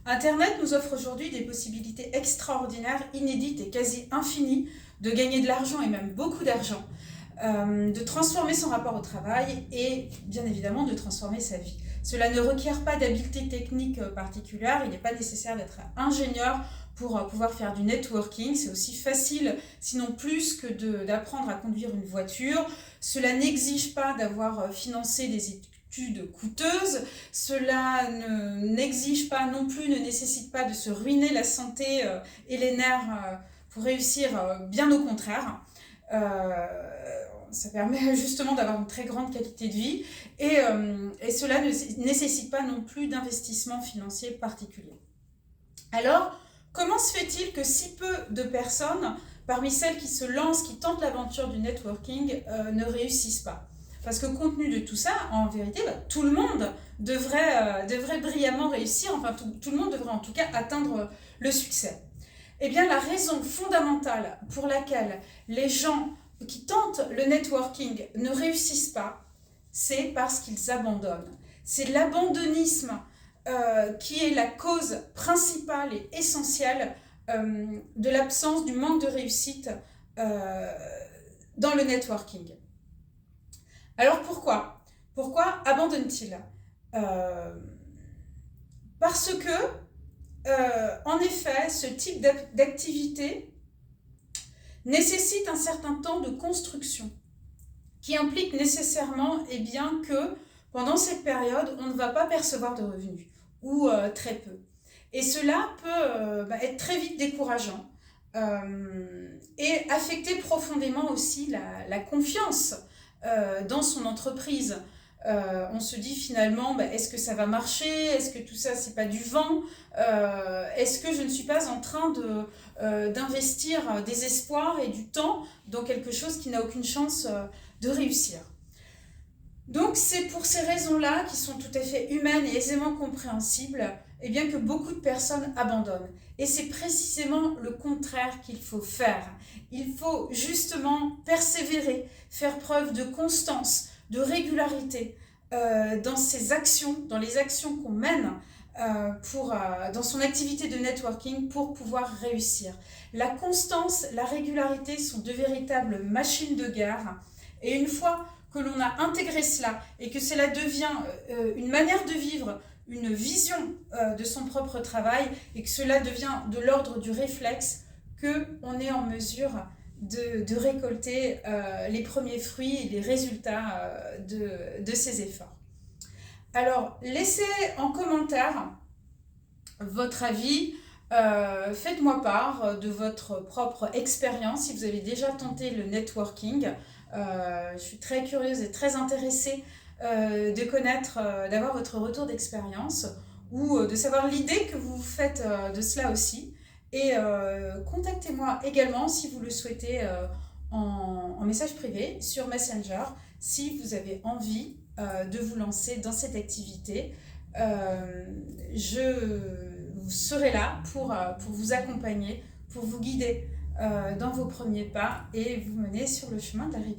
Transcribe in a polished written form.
Internet nous offre aujourd'hui des possibilités extraordinaires, inédites et quasi infinies de gagner de l'argent et même beaucoup d'argent, de transformer son rapport au travail et bien évidemment de transformer sa vie. Cela ne requiert pas d'habileté technique particulière, il n'est pas nécessaire d'être ingénieur pour pouvoir faire du networking. C'est aussi facile, sinon plus, que d'apprendre à conduire une voiture. Cela n'exige pas d'avoir financé des études coûteuses. Cela n'exige pas non plus, ne nécessite pas de se ruiner la santé et les nerfs pour réussir, bien au contraire. Ça permet justement d'avoir une très grande qualité de vie et cela ne nécessite pas non plus d'investissement financier particulier. Alors, comment se fait-il que si peu de personnes, parmi celles qui se lancent, qui tentent l'aventure du networking, ne réussissent pas? Parce que compte tenu de tout ça, en vérité, tout le monde devrait brillamment réussir, enfin tout le monde devrait en tout cas atteindre le succès. Eh bien, la raison fondamentale pour laquelle les gens qui tentent le networking ne réussissent pas, c'est parce qu'ils abandonnent. C'est l'abandonnisme qui est la cause principale et essentielle de l'absence, du manque de réussite dans le networking. Alors pourquoi? Pourquoi abandonnent-ils? Parce que, en effet, ce type d'activité nécessite un certain temps de construction qui implique nécessairement que pendant cette période, on ne va pas percevoir de revenus ou très peu. Et cela peut être très vite décourageant et affecter profondément aussi la confiance dans son entreprise. On se dit finalement, est-ce que ça va marcher? Est-ce que tout ça, c'est pas du vent? Est-ce que je ne suis pas en train d'investir des espoirs et du temps dans quelque chose qui n'a aucune chance de réussir? Donc c'est pour ces raisons-là, qui sont tout à fait humaines et aisément compréhensibles, que beaucoup de personnes abandonnent. Et c'est précisément le contraire qu'il faut faire. Il faut justement persévérer, faire preuve de constance, de régularité dans ses actions, dans les actions qu'on mène dans son activité de networking pour pouvoir réussir. La constance, la régularité sont de véritables machines de guerre. Et une fois que l'on a intégré cela et que cela devient une manière de vivre, une vision de son propre travail et que cela devient de l'ordre du réflexe, qu'on est en mesure de récolter les premiers fruits et les résultats de ces efforts. Alors, laissez en commentaire votre avis, faites-moi part de votre propre expérience si vous avez déjà tenté le networking. Je suis très curieuse et très intéressée de connaître, d'avoir votre retour d'expérience ou de savoir l'idée que vous faites de cela aussi. Et contactez-moi également si vous le souhaitez en message privé sur Messenger si vous avez envie de vous lancer dans cette activité. Je serai là pour vous accompagner, pour vous guider dans vos premiers pas et vous mener sur le chemin de la réussite.